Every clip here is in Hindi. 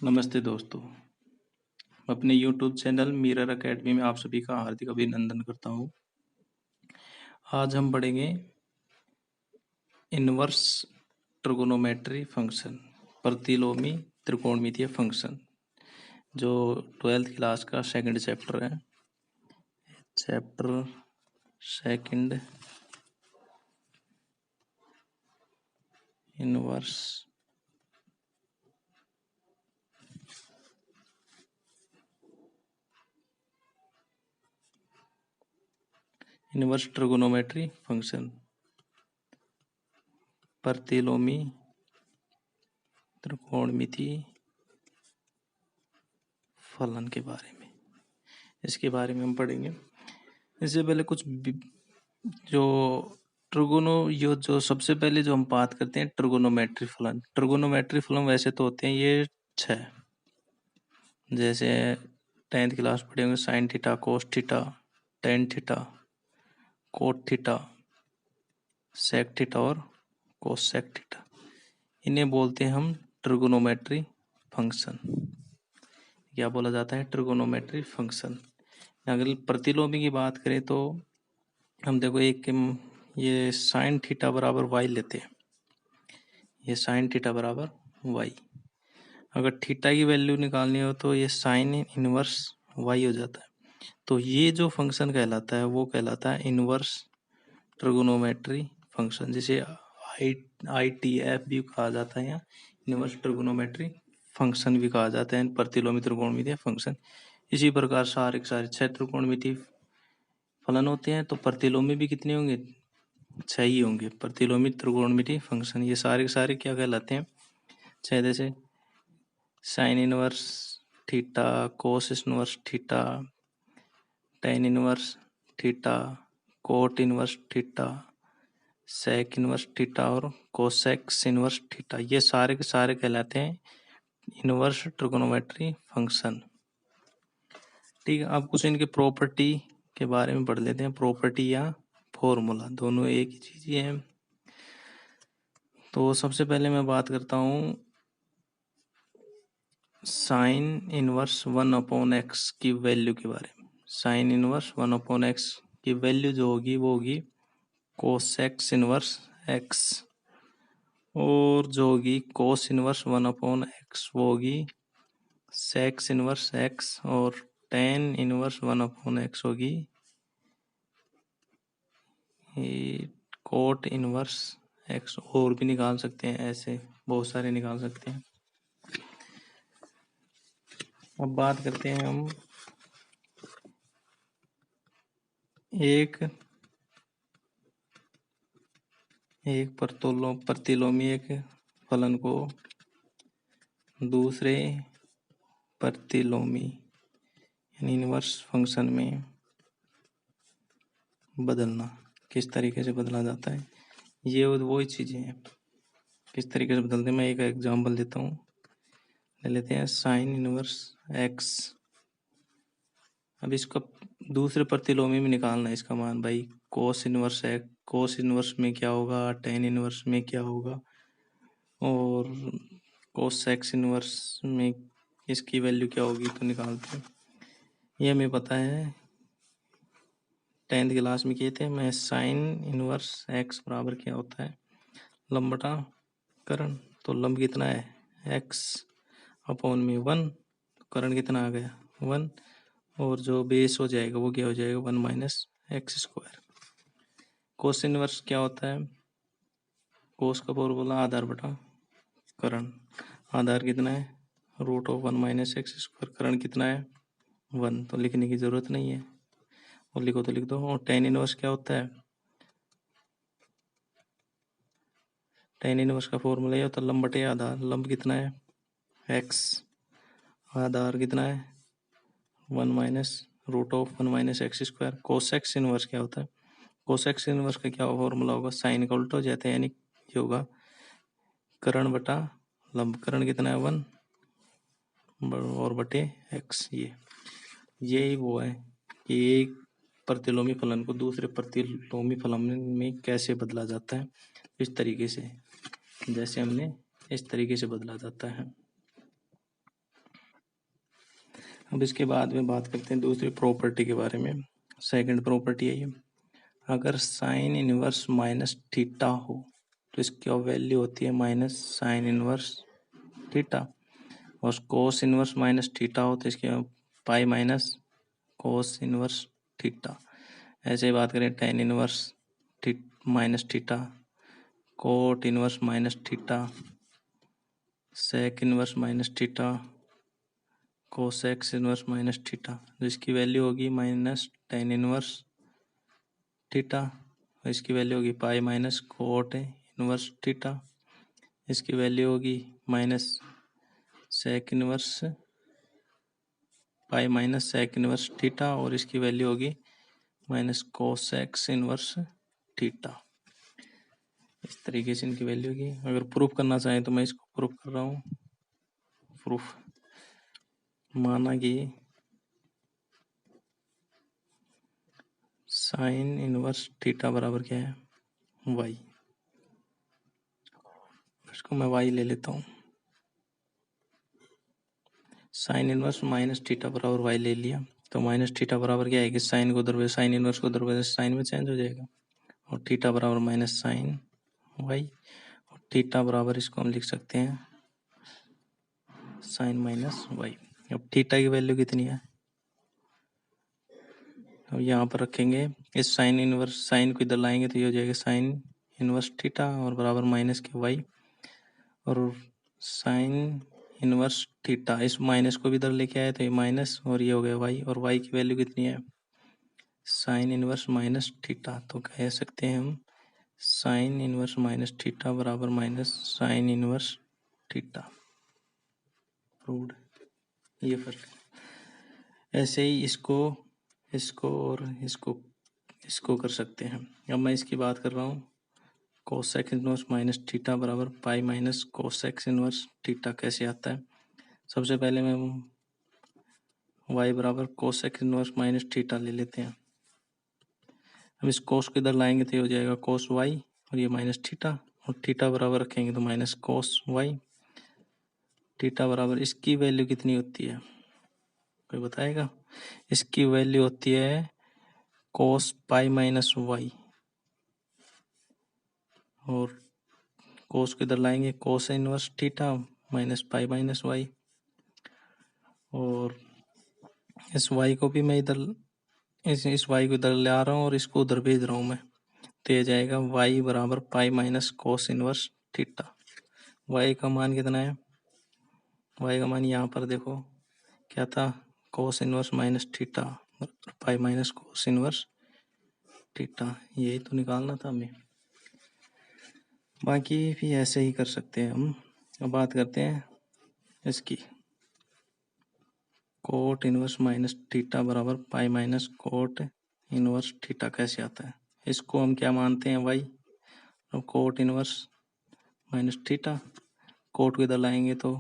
नमस्ते दोस्तों, अपने YouTube चैनल मिरर एकेडमी में आप सभी का हार्दिक अभिनंदन करता हूँ। आज हम पढ़ेंगे इनवर्स ट्रिगोनोमेट्री फंक्शन, प्रतिलोमी त्रिकोणमितीय फंक्शन, जो 12th क्लास का सेकंड चैप्टर है। Chapter second, inverse trigonometry function, प्रतिलोमी त्रिकोणमितीय फलन के बारे में, इसके बारे में हम पढ़ेंगे। इससे पहले कुछ जो सबसे पहले जो हम बात करते हैं ट्रिगोनोमेट्री फलन। ट्रिगोनोमेट्री फलन वैसे तो होते हैं ये 6, जैसे 10th क्लास पढ़े होंगे, sine theta, cos theta, tan theta, cot theta, sec theta और कोसेक थीटा। इन्हें बोलते हैं हम ट्रिगोनोमेट्री फंक्शन। क्या बोला जाता है? Trigonometry function. अगर प्रतिलोमी की बात करें तो हम देखो ये साइन थीटा बराबर वाई लेते हैं। ये साइन थीटा बराबर वाई, अगर थीटा की वैल्यू निकालनी हो तो ये साइन इनवर्स वाई हो जाता है। तो ये जो फंक्शन कहलाता है वो कहलाता है इनवर्स ट्रिगोनोमेट्री फंक्शन, जिसे ITF भी कहा जाता है या इनवर्स ट्रिगोनोमेट्री फंक्शन भी कहा जाता है, प्रतिलोमी त्रिकोणमितीय फंक्शन। इसी प्रकार सारे 6 त्रिकोणमितीय फलन होते हैं, तो प्रतिलोमी भी कितने होंगे? 6 ही होंगे। प्रतिलोमी त्रिकोणमितीय फंक्शन ये सारे क्या कहलाते हैं? 6, जैसे sine inverse theta, cos inverse theta, tan inverse theta, cot inverse theta, sec inverse theta और कोसेक्स इनवर्स थीटा। ये सारे के सारे कहलाते हैं इनवर्स ट्रिगोनोमेट्री फंक्शन। ठीक है, अब कुछ इनके प्रॉपर्टी के बारे में पढ़ लेते हैं। प्रॉपर्टी या फॉर्मूला दोनों एक ही चीज ही है। तो सबसे पहले मैं बात करता हूँ साइन इनवर्स 1/x की वैल्यू के बारे में। साइन इनवर्स 1/x की वैल्यू जो होगी वो होगी कोसेक्स इनवर्स x, और जो होगी कोस इनवर्स 1/x वो होगी सेक्स इनवर्स x, और टेन इनवर्स 1/x होगी कोट इनवर्स x। और भी निकाल सकते हैं, ऐसे बहुत सारे निकाल सकते हैं। अब बात करते हैं हम एक प्रतिलोमी एक फलन को दूसरे प्रतिलोमी यानी इनवर्स फंक्शन में बदलना। किस तरीके से बदला जाता है, ये वही चीजें हैं। किस तरीके से बदलते हैं, मैं एक एग्जांपल देता हूँ। ले लेते हैं साइन इनवर्स x। अब इसका दूसरे प्रतिलोमी में निकालना है इसका मान। भाई cos inverse x, cos inverse में क्या होगा, टेन इनवर्स में क्या होगा, और कोसेक्स इनवर्स में इसकी वैल्यू क्या होगी, तो निकालते हैं। ये हमें पता है, 10th क्लास में किए थे। मैं साइन इनवर्स x बराबर क्या होता है, लंब बटा करण। तो लंब कितना है, x अपॉन में 1, करण कितना आ गया 1, और जो बेस हो जाएगा वो क्या हो जाएगा 1 minus x square. Cos inverse क्या होता है, कोस का फॉर्मूला आधार बटा करण। आधार कितना है, root of 1 minus x square. करण कितना है 1, तो लिखने की जरूरत नहीं है, और लिखो तो लिख दो। और टेन इनवर्स क्या होता है, टेन इनवर्स का फॉर्मूला ये होता है लंब बटे आधार। लंब कितना है x, आधार कितना है 1 minus root of 1 minus x square. Cosec inverse क्या होता है, कोसेक्स इनवर्स का क्या फॉर्मूला होगा, साइन का उल्टा हो जाता है, यानी ये होगा करण बटा लंब। करण कितना है 1 और बटे x। यही वो है कि एक प्रतिलोमी फलन को दूसरे प्रतिलोमी फलन में कैसे बदला जाता है। इस तरीके से, जैसे हमने इस तरीके से बदला जाता है। अब इसके बाद में बात करते हैं दूसरी प्रॉपर्टी के बारे में। सेकंड प्रॉपर्टी है ये, अगर साइन इनवर्स माइनस थीटा हो तो इसकी वैल्यू होती है माइनस साइन इनवर्स थीटा, और कोस इनवर्स माइनस थीटा हो तो इसकी pi minus cos inverse theta. ऐसे ही बात करें tan inverse minus theta, cot inverse minus theta, sec inverse minus theta, cosec inverse minus theta, तो इसकी वैल्यू होगी माइनस टेन इनवर्स थीटा, और इसकी वैल्यू होगी pi minus cot inverse theta, इसकी वैल्यू होगी minus sec inverse pi minus sec inverse theta, और इसकी वैल्यू होगी माइनस कोसेक्स इनवर्स थीटा। इस तरीके से इनकी वैल्यू होगी। अगर प्रूफ करना चाहें तो मैं इसको प्रूफ कर रहा हूँ। प्रूफ माना कि साइन इनवर्स थीटा बराबर क्या है, वाई। इसको मैं वाई ले लेता हूँ। साइन इनवर्स माइनस थीटा बराबर वाई ले लिया, तो माइनस थीटा बराबर क्या है कि साइन को उधर साइन इनवर्स को उधर साइन में चेंज हो जाएगा, और थीटा बराबर माइनस साइन वाई, और थीटा बराबर इसको हम लिख सकते हैं साइन माइनस वाई। अब थीटा की वैल्यू कितनी है, अब यहाँ पर रखेंगे इस साइन इनवर्स, साइन को इधर लाएंगे तो ये हो जाएगा साइन इनवर्स थीटा और बराबर माइनस के वाई, और साइन इनवर्स थीटा, इस माइनस को भी इधर लेके आए तो ये माइनस और ये हो गया वाई, और वाई की वैल्यू कितनी है साइन इनवर्स माइनस थीटा, तो कह सकते हैं हम साइन इनवर्स माइनस थीटा बराबर minus sine inverse theta. Proved. ये फर्क। ऐसे ही इसको इसको और इसको कर सकते हैं। अब मैं इसकी बात कर रहा हूँ, कोसेक इनवर्स माइनस थीटा बराबर pi minus cosec inverse theta कैसे आता है। सबसे पहले मैं y बराबर कोसेक इनवर्स माइनस थीटा ले लेते हैं। अब इस कोस को इधर लाएंगे तो ये हो जाएगा कोस वाई, और ये माइनस थीटा, और थीटा बराबर रखेंगे तो माइनस कोस वाई। थीटा बराबर इसकी वैल्यू कितनी होती है, कोई बताएगा। इसकी वैल्यू होती है कोस पाई माइनस वाई, और कोस को इधर लाएंगे cos inverse theta minus pi minus y, और इस वाई को भी मैं इधर इस वाई को इधर ले आ रहा हूँ और इसको उधर भेज रहा हूँ मैं, तो ये जाएगा वाई बराबर pi minus cos inverse theta. Y का मान कितना है, वाई का मान यहाँ पर देखो क्या था, cos inverse minus theta pi minus cos inverse theta, यही तो निकालना था हमें। बाकी भी ऐसे ही कर सकते हैं हम। अब बात करते हैं इसकी, कोट इनवर्स माइनस थीटा बराबर pi minus cot inverse theta कैसे आता है। इसको हम क्या मानते हैं वाई, और cot inverse minus theta, cot को इधर लाएंगे तो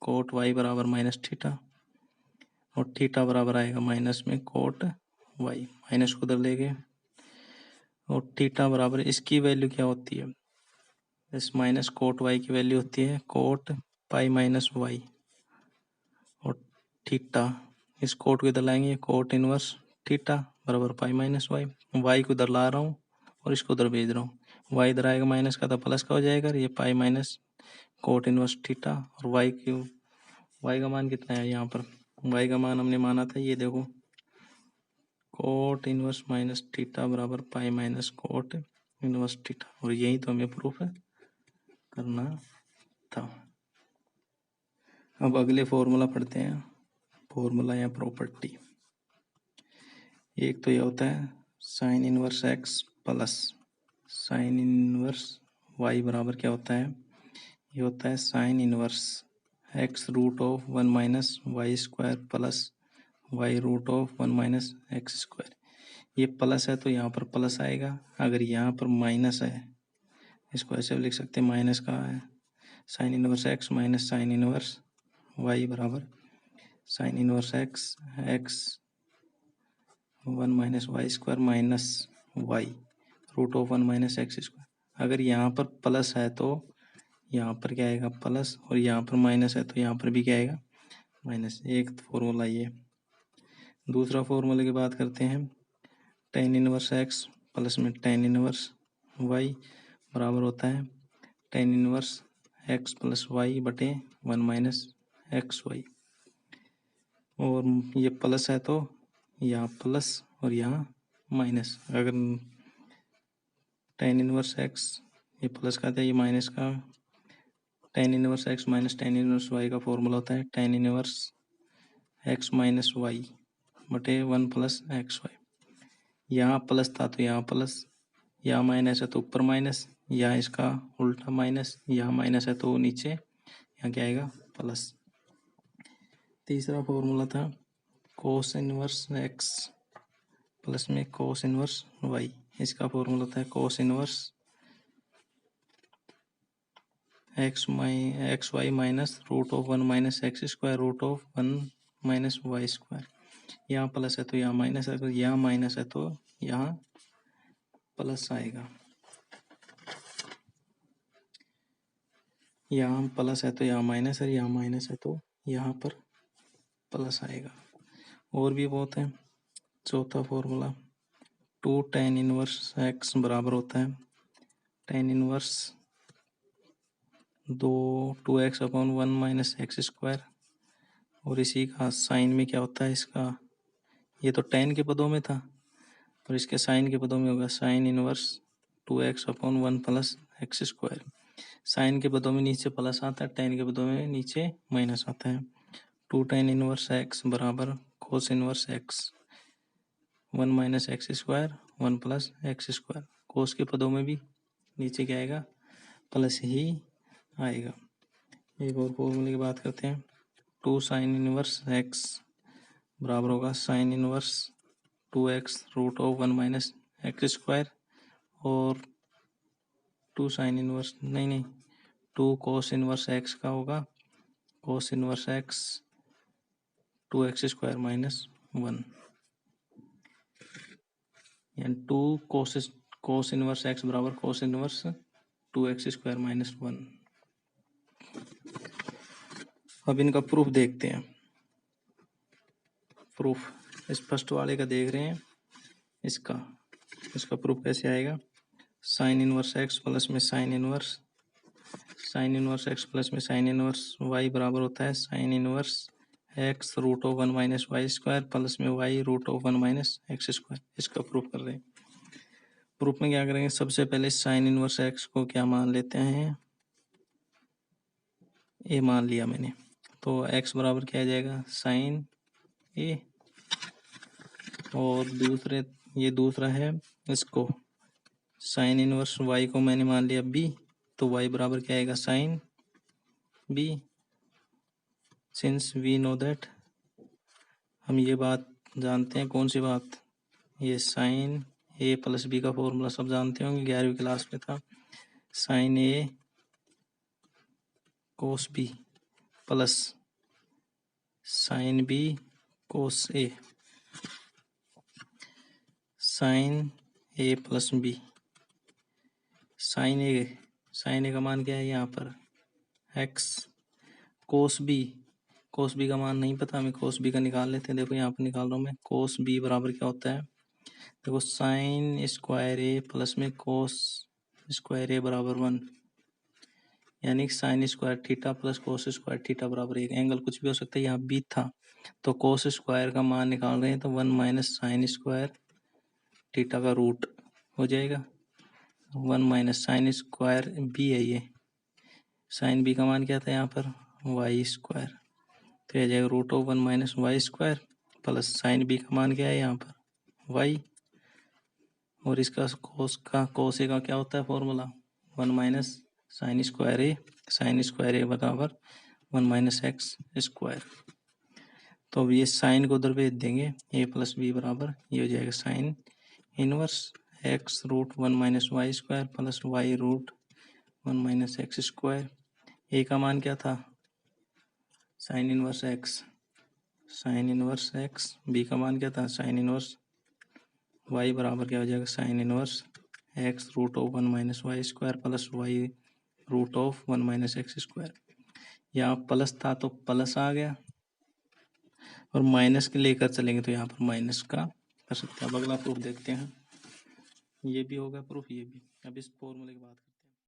कोट वाई बराबर माइनस थीटा, और थीटा बराबर आएगा माइनस में कोट वाई, माइनस को उधर ले गए, और थीटा बराबर इसकी वैल्यू क्या होती है, इस माइनस कोट वाई की वैल्यू होती है कोट पाई माइनस वाई, और थीटा इस कोट को इधर लाएंगे कोट इनवर्स थीटा बराबर पाई माइनस वाई। वाई को इधर ला रहा हूँ और इसको उधर भेज रहा हूँ, वाई इधर आएगा माइनस का तो प्लस का हो जाएगा, ये पाई माइनस कोट इनवर्स थीटा, और वाई का मान कितना है यहाँ पर, वाई का मान हमने माना था ये देखो कोट इनवर्स माइनस थीटा बराबर pi minus cot inverse theta, और यही तो हमें प्रूफ करना था। अब अगले फॉर्मूला पढ़ते हैं, फॉर्मूला या प्रॉपर्टी। एक तो ये होता है sine inverse x plus sine inverse Y बराबर क्या होता है, ये होता है sine inverse x root of 1 minus Y square plus y root of 1 minus x square. ये प्लस है तो यहाँ पर प्लस आएगा, अगर यहाँ पर माइनस है इसको ऐसे लिख सकते हैं, माइनस का है sine inverse x minus sine inverse Y बराबर sine inverse X X 1 minus Y square minus Y root of 1 minus x square. अगर यहाँ पर प्लस है तो यहाँ पर क्या आएगा प्लस, और यहाँ पर माइनस है तो यहाँ पर भी क्या आएगा माइनस, एक फॉर्मूला ये। दूसरा फॉर्मूले की बात करते हैं, टेन इनवर्स एक्स प्लस में टेन इनवर्स वाई बराबर होता है tan inverse x plus y बटे वन माइनस एक्स वाई। और ये प्लस है तो यहाँ प्लस और यहाँ माइनस। अगर टेन इनवर्स एक्स ये प्लस का था, ये माइनस का, tan inverse x minus tan inverse y का फॉर्मूला होता है tan inverse x minus y बटे वन प्लस एक्स वाई। यहाँ प्लस था तो यहाँ प्लस, यहाँ माइनस है तो ऊपर माइनस, यहाँ इसका उल्टा माइनस, यहाँ माइनस है तो नीचे, यहाँ क्या आएगा प्लस। तीसरा फॉर्मूला था कोस इनवर्स एक्स प्लस में कोस इनवर्स वाई। इसका फॉर्मूला था cos inverse x y minus root of one minus x square root of one minus Y square. यहाँ प्लस है तो यहाँ माइनस है, अगर यहाँ माइनस है तो यहाँ प्लस आएगा। यहाँ प्लस है तो यहाँ माइनस है, यहाँ माइनस है तो यहाँ पर प्लस आएगा। और भी बहुत है। चौथा formula two tan inverse x बराबर होता है टेन इनवर्स दो two x upon one minus x square. और इसी का साइन में क्या होता है इसका, ये तो टेन के पदों में था और इसके साइन के पदों में होगा sine inverse two x upon one plus x square. Sine के पदों में नीचे प्लस आता है, टेन के पदों में नीचे माइनस आता है। टू टेन इनवर्स एक्स बराबर cos inverse X one minus x square one plus x square. Cos के पदों में भी नीचे क्या आएगा प्लस ही आएगा। एक और फॉर्मूले की बात करते हैं, टू साइन इनवर्स एक्स बराबर होगा sine inverse two x root of one minus x square. और टू साइन इनवर्स नहीं टू कोस इनवर्स एक्स का होगा cos inverse x two x square minus one, यानी टू कोस इनवर्स एक्स बराबर cos inverse two x square minus one. अब इनका प्रूफ देखते हैं। प्रूफ इस फर्स्ट वाले का देख रहे हैं, इसका प्रूफ कैसे आएगा, साइन इनवर्स एक्स प्लस में साइन इनवर्स एक्स प्लस में साइन इनवर्स वाई बराबर होता है sine inverse x root of one minus Y square plus में y root of one minus x square. इसका प्रूफ कर रहे हैं। प्रूफ में क्या करेंगे, सबसे पहले साइन इनवर्स एक्स को क्या मान लेते हैं, ए मान लिया मैंने, तो एक्स बराबर क्या आ जाएगा साइन ए। और दूसरा है इसको साइन इनवर्स वाई को मैंने मान लिया बी, तो वाई बराबर क्या आएगा sine b. Since we know that, हम ये बात जानते हैं, कौन सी बात, ये साइन ए प्लस बी का फॉर्मूला सब जानते होंगे, 11वीं क्लास में था। Sine a cos b plus sine b cos a, sine a plus b. Sine a का मान क्या है यहाँ पर एक्स, कोस बी का मान नहीं पता हमें, कोस बी का निकाल लेते हैं। देखो यहाँ पर निकाल रहा हूँ मैं, कोस बी बराबर क्या होता है, देखो साइन स्क्वायर ए प्लस में कोस स्क्वायर ए बराबर वन, यानी sign square theta plus cos square theta बराबर एक। एंगल कुछ भी हो सकता है, यहाँ बी था तो कोस स्क्वायर का मान निकाल रहे हैं तो one minus sine square theta का रूट हो जाएगा, one minus sine square b है ये, साइन बी का मान क्या था यहाँ पर वाई स्क्वायर, तो यह जाएगा root of one minus Y square plus sine b का मान क्या है यहाँ पर वाई। और इसका कोस ए का क्या होता है formula, one minus sine square a बराबर वन माइनस एक्स स्क्वायर। तो अब ये साइन को उधर भेज देंगे, ए प्लस बी बराबर ये हो जाएगा sine inverse x root one minus Y square plus y root one minus x square. A का मान क्या था साइन इनवर्स एक्स, बी का मान क्या था साइन इनवर्स वाई बराबर क्या हो जाएगा sine inverse x root of one minus Y square plus y root of one minus x square. यहाँ प्लस था तो प्लस आ गया और माइनस के लेकर चलेंगे तो यहाँ पर माइनस का कर सकते हैं। अब अगला प्रूफ देखते हैं। ये भी होगा प्रूफ, ये भी। अब इस फॉर्मूले की बात